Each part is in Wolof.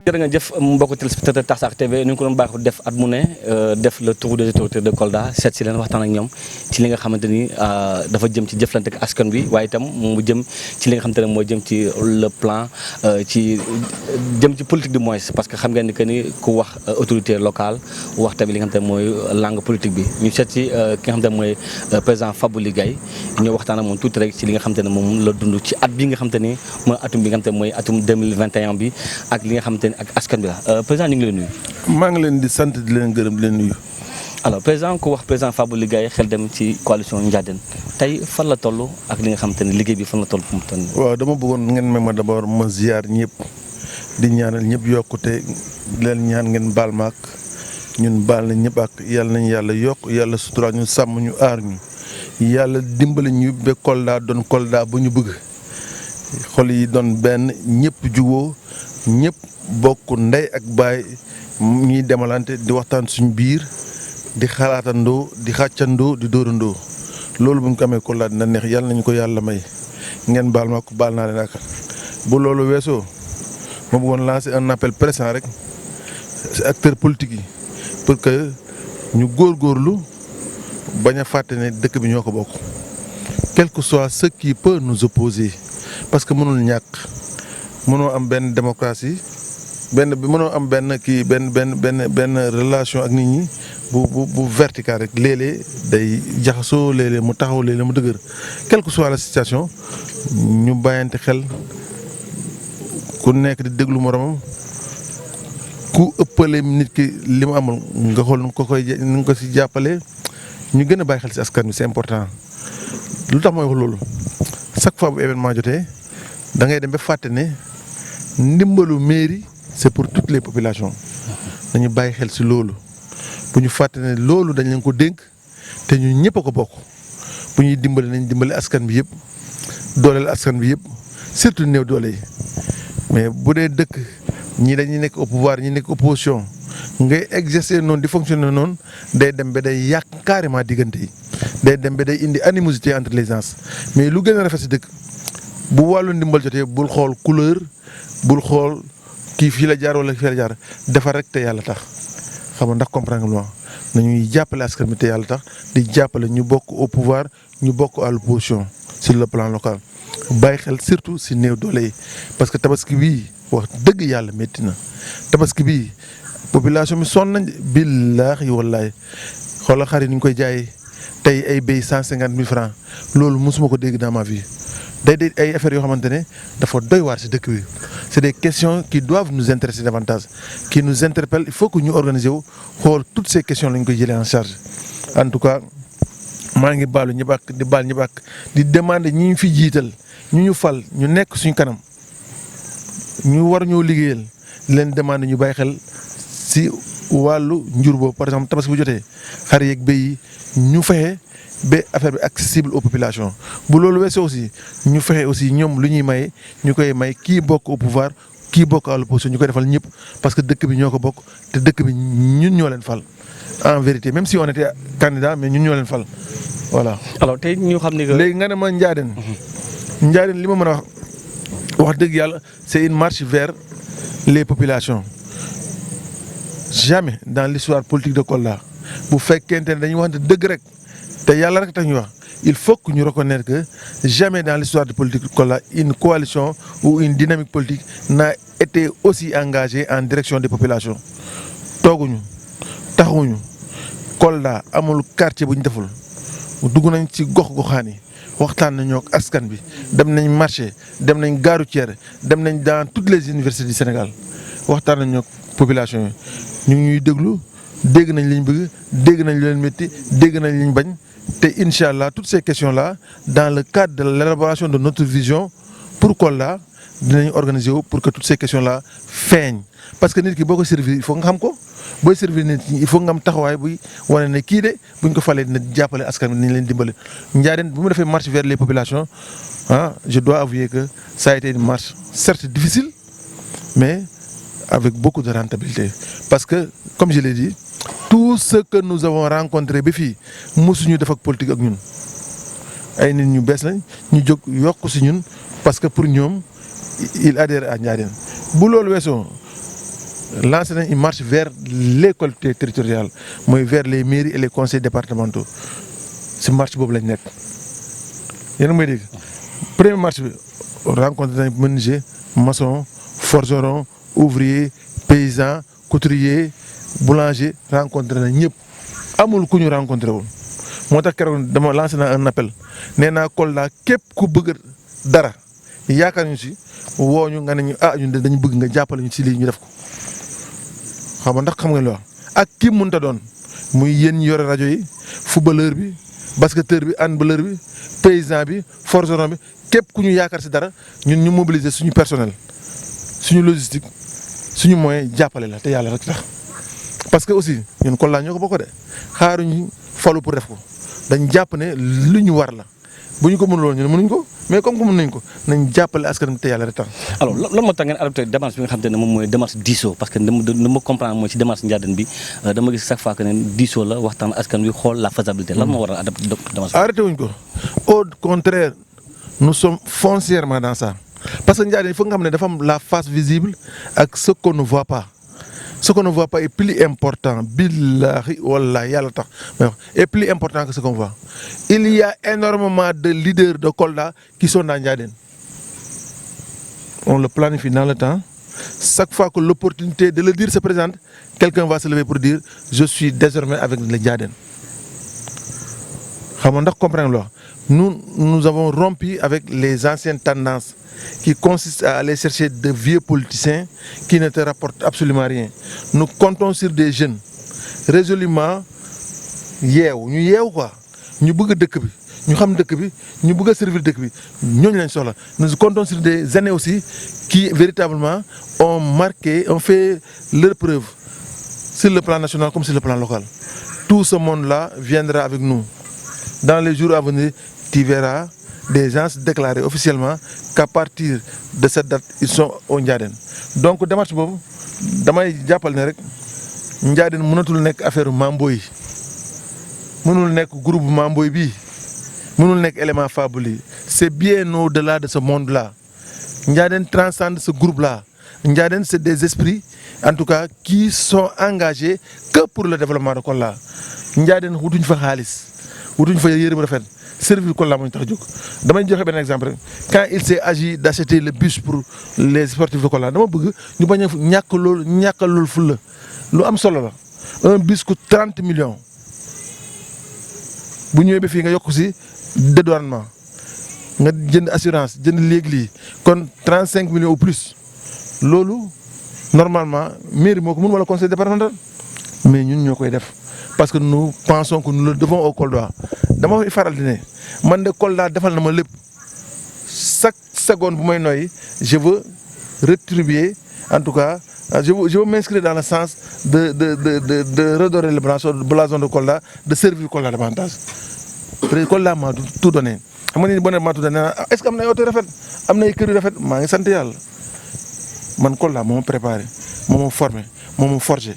jërë nga jëf mbokku téléspectateur Tassar TV ni ñu ko doon baaxul def at mu ne def le tour des autorités de Kolda seet si leen waxtaan ak ñoom ci li nga xamante ni dafa jëm ci jëflante ak askan bi waaye itam mu jëm ci li nga xamante ne moo jëm ci le plan ci jëm ci politique du moins parce que xam ngeen ni que ni ku wax autorité locale wax tamit li nga xamante ne mooy langue politique bi ñu seet si ki nga xamante ne mooy président Fabouly Gaye ñoo waxtaan ak moom tuuti rek ci li nga xamante ne moom la dund ci at bi nga xamante ni mooy atum bi nga xamante ne mooy atum 2021 bi ak li nga xamante ak askan bi la président ñu ngi leen nuyu. maa ngi leen di sant di leen gërëm di leen nuyu. alors président ku wax président Fabouly Gaye xel dem ci coalition Ndiadène tey fan la toll ak li nga xamante ne liggéey bi fan la toll fu mu toll. waaw dama bëggoon ngeen may ma d'abord ma ziar ñëpp di ñaanal ñëpp yokkute leen ñaan ngeen baal ma ak ñun baal nañ ñëpp ak yàlla nañ yàlla yokk yàlla sutura ñu sàmm ñu aar ñu yàlla dimbali ñu ba Kolda doon Kolda bu ñu bëgg xol yi doon benn ñëpp juboo ñëpp bokk ndey ak baay ñuy demalante di waxtaan suñu biir di xalaatandoo di xàccandoo di dóorandoo loolu bu ñu ko amee Kolda dina neex yàlla nañu ko yàlla may ngeen baal ma ko baal naa leen ak bu loolu weesoo ma bëggoon lancer un appel pressant rek acteurs politiques yi pour que ñu góorgóorlu bañ a fàtte ne dëkk bi ñoo ko bokk quel que soit ce qui peut nous opposer parce que mënul ñàkk mënoo am benn démocratie mënoo am benn relation ak nit ñi bu vertical rek léeg-léeg day jaxasoo léeg-léeg mu taxaw léeg-léeg mu dëgër quelle que soit la situation ñu bàyyante xel ku nekk di déglu moromam ku ëppale nit ki li mu amul nga xool nu nga ko si jàppale ñu gën a bàyyi xel si askan bi c'est important lu tax mooy wax loolu chaque fois bu événement jotee da ngay dem ba fàtte ne ndimbalu mairie c'est pour toutes les populations dañu bàyyi xel ci loolu bu ñu fàtte ne loolu dañ leen ko dénk te ñu ñëpp a ko bokk bu ñuy dimbali nañ dimbali askan bi yëpp dooleel askan bi yëpp surtout néew doole yi mais bu dee dëkk ñii dañuy nekk au pouvoir ñi nekk opposition ngay exercer noonu di fonctionner noonu day dem ba day yàq carrément diggante yi day dem ba day indi animosité entre les gens mais lu gën a rafet ci dëkk bu wàllu ndimbal jotee bul xool couleur bul xool kii fii la jaar wala fii la jaar defar rek te yàlla tax xam nga ndax comprendre nga nañuy jàppale askan bi te yàlla tax di jàppale ñu bokk au pouvoir ñu bokk à l'opposition sur le plan local bàyyi xel surtout si néew doole yi parce que tabaski bii wax dëgg yàlla métti na tabaski bii population bi sonn nañ billaahi wallaahi xoolal xar yi ni ñu koy jaayee tey ay béy 150 000 francs loolu mosuma ko dégg dans ma vie day ay affaires yoo xamante ne dafa doy waar ci dëkk bi c'est des questions qui doivent nous intéresser davantage qui nous interpellent il faut que ñu organiser wu xool toutes ces questions lañ koy jëlee en charge en tout cas maa ngi baalu ñëpp ak di baal ñëpp ak di demander ñi ñu fi jiital ñu fal ñu nekk suñu kanam ñu war ñoo liggéeyal di leen demander ñu bàyyi xel ci wàllu njur boobu par exemple tabaski bu jotee xar yeeg béy yi ñu fexe ba affaire bi accessible aux populations bu loolu weesoo aussi ñu fexe aussi ñoom lu ñuy maye ñu koy may kii bokk au pouvoir kii bokk à l'opposition ñu koy defal ñëpp parce que dëkk bi ñoo ko bokk te dëkk bi ñun ñoo leen fal en vérité même si on était candidat mais ñun ñoo leen fal voilà. alors tey ñu xam ni que. léegi nga ne ma Ndiadène. Ndiadène li ma mën a wax dëgg yàlla c'est une marche vers les populations jamais dans l'histoire politique de Kolda bu fekkente ne dañuy waxante dëgg rek. te yàlla rek tax ñu wax il faut que ñu reconnaître que jamais dans l'histoire de politique Kolda une coalition ou une dynamique politique n'a été aussi engagée en direction des populations tooguñu taxuñu Kolda amul quartier bu ñu deful dugg nañ ci gox-goxaan yi waxtaan nañoo ak askan bi dem nañ marché dem nañ gare routière dem nañ dans toutes les universités du Sénégal waxtaan nañoo ak population yi ñu ngi ñuy déglu dégg nañ li ñu bëgg dégg nañ lu leen métti dégg nañ li ñu bañ te incha allah toutes ces questions là dans le cadre de l'élaboration de notre vision pour Kolda dinañ organiser wu pour que toutes ces questions là feeñ parce que nit ki boo ko servir il faut nga xam ko booy servir nit ñi il faut nga am taxawaay buy wane ne kii de buñ ko falee dina jàppale askan bi dinañ leen dimbale. Ndiadène bu mu defee marche vers les populations je dois avouer que ça a été une marche certes difficile mais avec beaucoup de rentabilité parce que comme je l'ai dit tout ce que nous avons rencontré ba fii mosuñu def ak politique ak ñun ay nit ñu bees lañ ñu jóg yokk ci ñun parce que pour ñoom il adhère à Ndiadène bu loolu weesoo lancé nañ une marche vers les collectivités territoriales mooy vers les mairies et les conseils départementaux si marche boobu lañ nekk. yéen a may dégg première marche bi rencontré nañ menuisier maçon forgeron ouvrier paysan couturier boulanger rencontré nañ ñëpp amul ku ñu rencontré wul. moo tax keroog dama lancé naa un appel nee naa Kolda képp ku bëgg dara yaakaar ñu si woo ñu nga ne ñu ñun de dañu bëgg nga jàppale ñu si lii ñu def ko xam nga ndax xam nga lu wax ak kii mënta doon muy yéen ñi yore rajo yi footballeur bi basketteur bi handballeur bi paysan bi forgeron bi képp ku ñu yaakaar si dara ñun ñu mobiliser suñu personnel suñu logistique suñu moyen jàppale la te yàlla rek tax parce que aussi ñun Kolda ñoo ko bokk de xaaruñu falu pour def ko. dañ jàpp ne lu ñu war la bu ñu ko mënuloon ñu ne mënuñ ko mais comme que mën nañ ko nañ jàppale askan te yàlla rek tax. alors lan moo tax ngeen adopté démarche bi nga xam te ne moom mooy démarche diisoo parce que dama comprendre mooy ci démarche Ndiadène bi dama gis chaque fois que ne diisoo la waxtaan askan wi xool la faisabilité lan moo war a adopté démarche. arrêté wuñ ko au contraire nous sommes foncièrement dans ça parce que Ndiadène il faut nga xam ne dafa am la face visible ak ce qu'on ne voit pas. Ce qu'on ne voit pas est plus important, billahi wallahi yàlla tax est plus important que ce qu'on voit. Il y a énormément de leaders de Kolda qui sont dans Ndiadène. On le planifie dans le temps. Chaque fois que l'opportunité de le dire se présente, quelqu'un va se lever pour dire je suis désormais avec le Ndiadène. Xam nga ndax comprendre nous avons rompu avec les anciennes tendances qui consistent à aller chercher de vieux politiciens qui ne te rapportent absolument rien. Nous comptons sur des jeunes résolument ñu yeewu quoi ñu bëgg dëkk bi ñu xam dëkk bi ñu bëgg a servir dëkk bi ñooñu lañ soxla. Nous comptons sur des années aussi qui véritablement ont fait leur preuve sur le plan national comme sur le plan local. Tout ce monde-là viendra avec nous. Dans les jours à venir, tu verras des gens déclarer officiellement qu'à partir de cette date ils sont au Ndiadène. Donc démarche boobu damay jàppal ne rek Ndiadène mënatul nekk affaire Mamboy mënul nekk groupe Mamboy bii mënul nekk élément fable yi c'est bien au-delà de ce monde-là. Ndiadène transcende ce groupe-là. Ndiadène c'est des esprits en tout cas qui sont engagés que pour le développement de Kolda. Ndiadène wutuñ fa xaalis wutuñ fa yére bu rafet. Servir Kolda moo ñu tax a jóg damay joxe benn exemple rek quand il s'est agi d'acheter le bus pour les sportifs de Kolda dama bëgg ñu bañ a ñàkk loolu fulla lu am solo la un bus coûte 30 millions bu ñëwee ba fii nga yokk si dédouanement nga jënd assurance jënd léegi lii kon 35 millions ou plus loolu normalement mairie moo ko mën wala conseil départemental mais ñun ñoo koy def parce que nous pensons que nous le devons au Kolda. dama koy faral di ne man de Kolda defal na ma lépp chaque seconde bu may noyyi je veux rétribuer en tout cas je veux m'inscrire dans le sens de redorer le blason de Kolda de servir Kolda davantage. peut-être Kolda maa tout donné xam nga ni boo nee maa tout donné est-ce que am na ay oto yu rafet am na ay kër yu rafet maa ngi sant yàlla man Kolda moo ma préparé moo ma formé moo ma forgé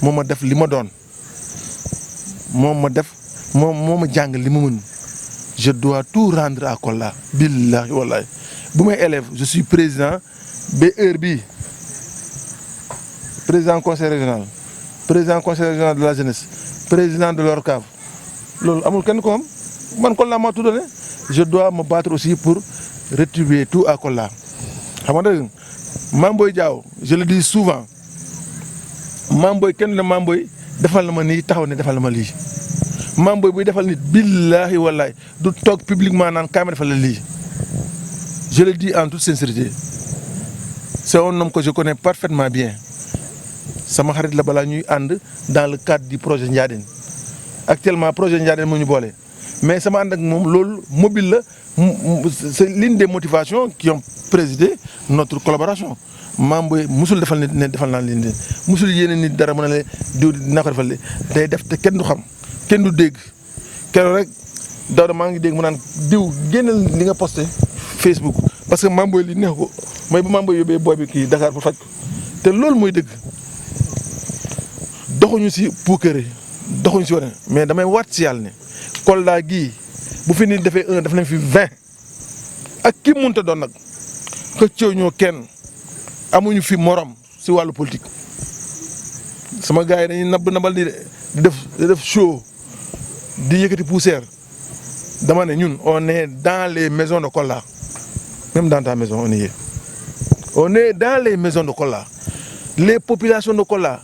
moo ma def li ma doon moo ma jàng li ma mën je dois tout rendre à Kolda billahi wallahi bu may élève je suis président ba heure bii président conseil régional de la jeunesse président de l'ORCAV loolu amul kenn ko am man Kolda maa tout donné je dois me battre aussi pour rétribuer tout à Kolda xam nga dëgg Mamboy Diaw je le dis souvent Mamboy kenn la Mamboy defal na ma nii taxaw ne defal na ma lii Mamboy buy defal nit billahi wallahi du toog publiquement naan kaay ma defal la lii je le dis en toute sincérité c'est un homme que je connais parfaitement bien sama xarit la balaa ñuy ànd dans le cadre du projet Ndiadène actuellement projet Ndiadène moo ñu boole mais sama ànd ak moom loolu mobile la c'est l'une des motivations qui ont présidé notre collaboration Mamboy musul defal nit ne defal naa leen de musul yéene nit dara mën a la diw dinaa ko defal de day def te kenn du xam kenn du dégg keroog rek Daouda maa ngi dégg mu naan diw génnal li nga posté Facebook parce que Mamboy li neex ko mooy bu Mamboy yóbbee booy bi kii Dakar pour faj ko te loolu mooy dëgg doxuñu si puukare doxuñu si wane mais damay waat si yàlla ne Kolda gii bu fi nit defee 1 def nañ fi 20 ak ki munta doon nag xëccoo ñoo kenn amuñu fi morom si wàllu politique sama gars yi dañuy nabal di def show di yëkkati poussière dama ne ñun on est dans les maisons de Kolda même dans ta maison on est dans les maisons de Kolda les populations de Kolda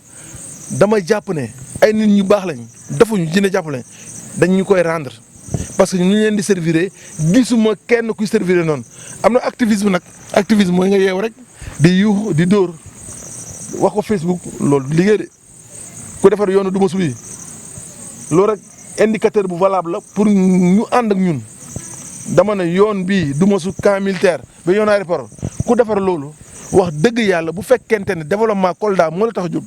dama jàpp ne ay nit ñu baax lañ defuñu dina jàpp lañ dañ ñu koy rendre parce que ñu leen di servir gisuma kenn kuy servir noonu am na activisme nag activisme mooy nga yeew rek di yuux di dóor wax ko Facebook loolu liggéey de ku defar yoonu du ma subi loolu rek indicateur bu valable la pour ñu ànd ak ñun dama ne yoon bii du ma su camp militaire ba yoon aéroport ku defar loolu wax dëgg yàlla bu fekkente ne développement Kolda moo la tax a jóg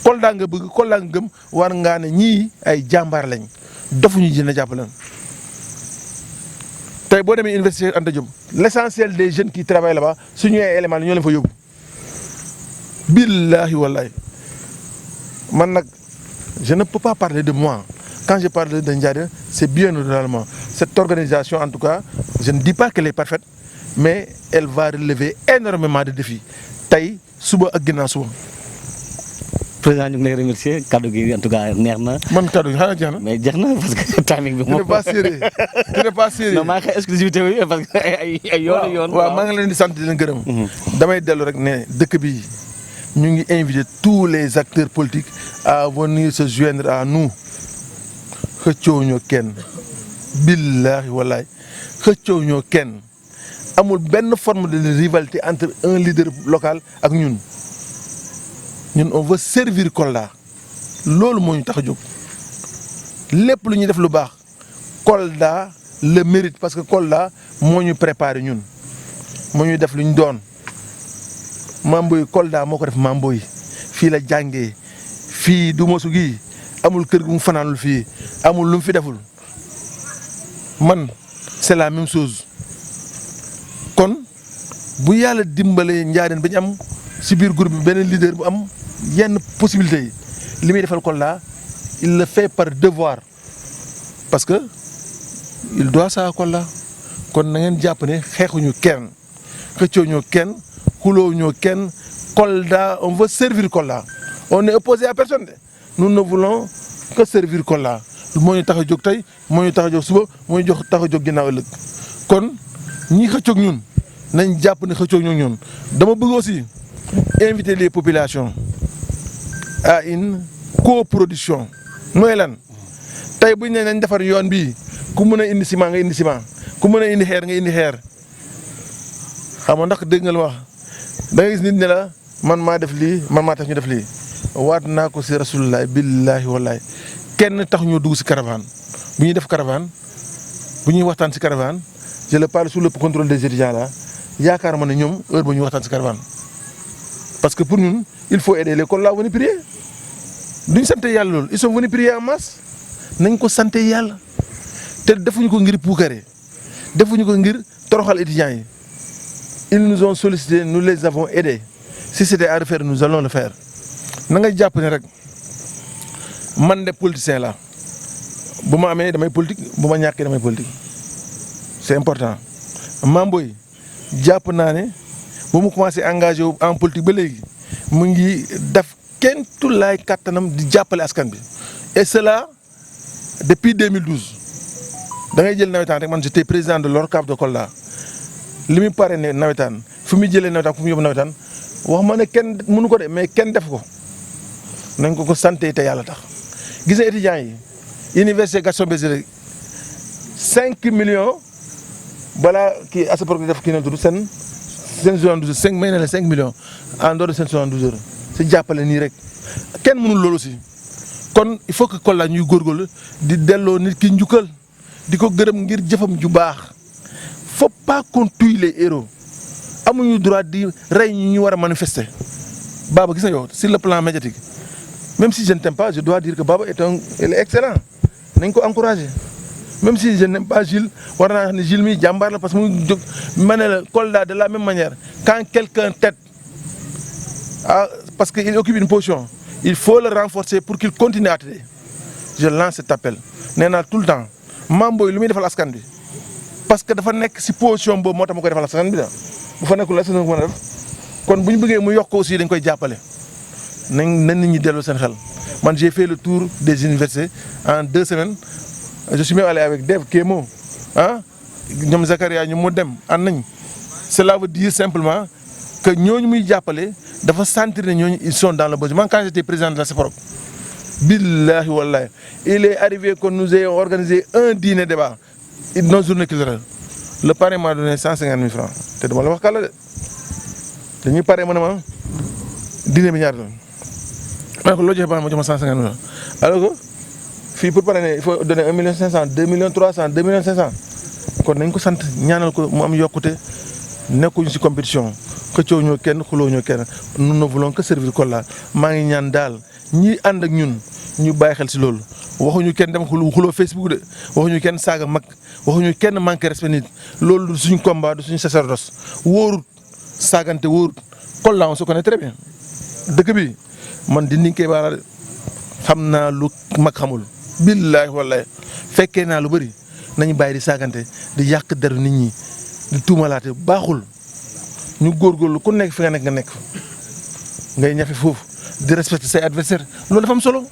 Kolda nga bëgg Kolda nga gëm war ngaa ne ñii ay jàmbaar lañ dofuñu dina jàppale tey boo demee université Anta Diop l'essentiel des jeunes qui travaillent là-bas suñu ay éléments ñoo leen fa yóbbu billahi wallahi man nag je ne peux pas parler de moi quand je parle de Ndiaye c'est bien au-delà. Cette organisation en tout cas je ne dis pas qu'elle est parfaite mais elle va relever énormément de défis tey suba ak ginnaaw suba. président ñu ngi lay remercier kaddu gi en tout cas neex na. man kaddu gi xanaa jeex na. mais jeex na parce que timing bi. tu n'es pas sérieux tu n'es pas sérieux. non maa ngi xëy exclusivité bi parce que ay yoon. waaw maa ngi leen di sant di leen gërëm. damay dellu rek ne dëkk bi ñu ngi inviter tous les acteurs politiques à venir se joindre à nous xëccoo ñoo kenn billahi wallahi xëccoo ñoo kenn amul benn forme de rivalité entre un leader local ak ñun. ñun on veut servir Kolda loolu moo ñu tax a jóg lépp lu ñuy def lu baax Kolda le mérite parce que Kolda moo ñu préparé ñun moo ñuy def lu ñu doon Mamboy Kolda moo ko def Mamboy fii la jàngee fii du mosu gi amul kër gu mu fanaanul fii amul lu mu fi deful man c'est la même chose kon bu yàlla dimbalee Ndiarène ba ñu am si biir groupe bi beneen leader bu am yenn possibilités yi li muy defal Kolda il le fait par devoir parce que il doit ça à Kolda kon na ngeen jàpp ne xeexuñu kenn xëccoo ñoo kenn xuloo ñoo kenn Kolda on veut servir Kolda on est opposé à personne de nous ne voulons que servir Kolda moo ñu tax a jóg tey moo ñu tax a jóg suba moo ñu tax a jóg ginnaaw ëllëg kon ñi xëccoog ñun nañ jàpp ne xëccoog ñun dama bëgg aussi inviter les populations à une coproduction mooy lan tey bu ñu nee nañ defar yoon bii ku mën a indi ciment nga indi ciment ku mën a indi xeer nga indi xeer xam nga ndax dégg nga lu wax da nga gis nit ne la man maa def lii man maa tax ñu def lii waat naa ko si rasulullah billahi wallahi kenn tax ñu dugg si caravane bu ñuy def caravane bu ñuy waxtaan si caravane je le parle sous le contrôle des étudiants là yaakaar ma ne ñoom heure ba ñuy waxtaan si caravane parce que pour ñun il faut aider les Kolda venir prier duñ sant yàlla loolu ils sont venus prier en masse nañ ko sant yàlla te defuñu ko ngir puukare defuñu ko ngir toroxal étudiants yi ils nous ont sollicité nous les avons aidés si c'était à refaire nous allons le faire na nga jàpp ne rek man de politicien la bu ma amee damay politique bu ma ñàkkee damay politique c'est important Mamboy jàpp naa ne ba mu commencé engagé wu en politique ba léegi mu ngi def kenn tulaay kattanam di jàppale askan bi et cela depuis 2012 da ngay jël nawetaan rek man j'étais président de l'ORCAV de Kolda li muy pare ne nawetaan fu muy jëlee nawetaan fu mu yóbbu nawetaan wax ma ne kenn mënu ko de mais kenn def ko nañ ko santé te yàlla tax gis nga étudiants yi université Gaston Berger 5 millions balaa kii ASAPRO def kii na tudd seen 72 5 may na la 5 millions en dehors de seen 72 heures si jàppale nii rek kenn mënul loolu si kon il faut que Kolda ñuy góorgóorlu di delloo nit ki njukkal di ko gërëm ngir jëfam ju baax faut pas qu'on tue les héros amuñu droit di rey ñi ñu war a manifester Baba gis nga yow sur le plan médiatique même si je ne t'aime pas je dois dire que Baba il est excellent nañ ko encourager même si je n'aime pas Gilles war naa wax ne Gilles mi jàmbaar la parce que mu jóg ma ne la Kolda de la même manière quand quelqu'un tête parce qu'il occupe une position il faut le renforcer pour qu'il continue à t'aider je lance cet appel nee naa tout le temps Mamboy lu muy defal askan bi parce que dafa nekk si position boobu moo tax ma koy defal askan bi da bu fa nekkul askan bi mën a def kon bu ñu bëggee mu yokk aussi dañ koy jàppale nañ nit ñi delloo seen xel man j'ai fait le tour des universités en 2 semaines je suis même allé avec Dev Kémo ah ñoom Zakaria ñu mu dem ànd nañ cela veut dire simplement que ñooñu muy jàppale dafa sentir ne ñooñu ils sont dans le besoin. Man quand j'étais président de la CEPROC billahi wallahi il est arrivé que nous ayons organisé un dîner débat nos journées culturelles le parrain m'a donné 150 000 francs te dama la wax kàlla de dañuy pare ma ne ma dîner bi ñaata la ma ne ko loo joxe ba ma jox ma 150 000 francs alors que fii pour parrainer il faut donner 1 500 000 2 300 000 2 500 000 kon nañ ko sant ñaanal ko mu am yokkute nekkuñu ci compétition këccoo ñoo kenn xuloo ñoo kenn nous ne voulons que servir Kolda maa ngi ñaan daal ñi ànd ak ñun ñu bàyyi xel ci loolu waxuñu kenn dem xuloo Facebook de waxuñu kenn saaga mag waxuñu kenn manqué respect nit loolu du suñu combat du suñu sacerdoce wóorut saagante wóorut Kolda on se connaît très bien dëkk bi man di niñ koy baara xam naa lu mag xamul billaahi wallaahi fekkee naa lu bëri nañu bàyyi di saagante di yàq deru nit ñi di tuumalaate baaxul ñu góorgóorlu ku nekk fi nga nekk nga nekk ngay ñafe foofu di respecter say adversaire loolu dafa am solo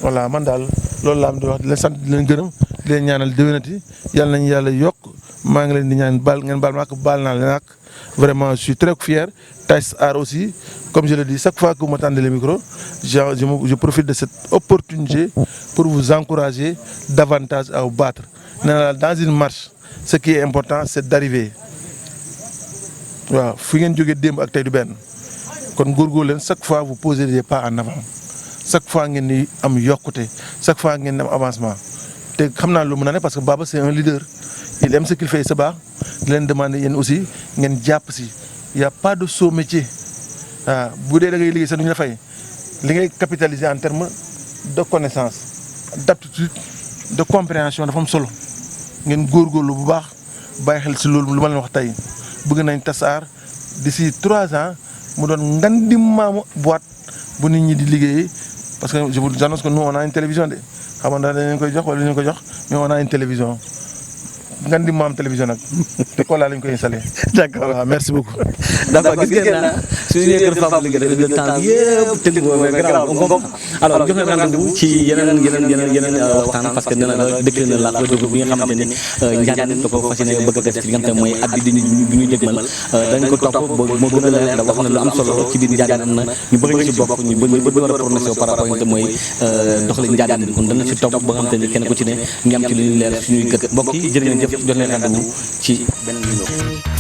voilà man daal loolu laa am di wax di leen sant di leen gërëm di leen ñaanal déwénati yàlla nañu yàlla yokk maa ngi leen di ñaan baal ngeen baal ma ak baal naa leen ak vraiment je suis très fier Taïs Art aussi comme je le dis chaque fois que vous m'entendez le micro je profite de cette opportunité pour vous encourager davantage à vous battre nee na dans une marche ce qui est important c'est d'arriver waaw fi ngeen jógee démb ak tey du benn kon góorgóorlu leen chaque fois vous posez des pas en avant chaque fois ngeen di am yokkute chaque fois ngeen di am avancement te xam naa lu mën a ne parce que Baba c'est un leader il aime ce qu'il fait sa baax di leen demander yéen aussi ngeen jàpp si y a pas de sot métier waaw bu dee da ngay liggéey sax du ñu la fay li ngay capitaliser en termes de connaissance d'aptitude de compréhension dafa am solo ngeen góorgóorlu bu baax bàyyi xel si loolu lu ma leen wax tey bëgg nañ Taïs Art d'ici 3 ans mu doon ngandi maamu boîte bu nit ñi di liggéeyee parce que je vous annonce que nous on a une télévision de xam nga dañ leen koy jox wala dañ leen ko jox mais on a une télévision ngandi maam télévision nag te Kolda lañ koy installé. d'accord waaw merci beaucoup. d'accord gis ngeen na suñu ñëwee kër Fapal liggéey le temps yëpp tënk ko mais grave on comprend alors jox leen rendez-vous ci yeneen waxtaan parce que nee na la dëkk na la ko bi nga xamante ni njàng da ko fas yéene bëgg a def ci li nga xamante mooy at bi ñuy dégmal dañ ko topp moo gën a leer da wax na lu am solo ci biir njàng am na ñu bëgg ci bokk ñu bëgg war a prononcé par rapport ak mooy doxalin njàng kon dana ci topp ba nga xamante ni kenn ku ci ne ñu am ci lu ñu leer suñuy gët mbokk yi jërë ngeen jëf jox leen rendez-vous ci beneen numéro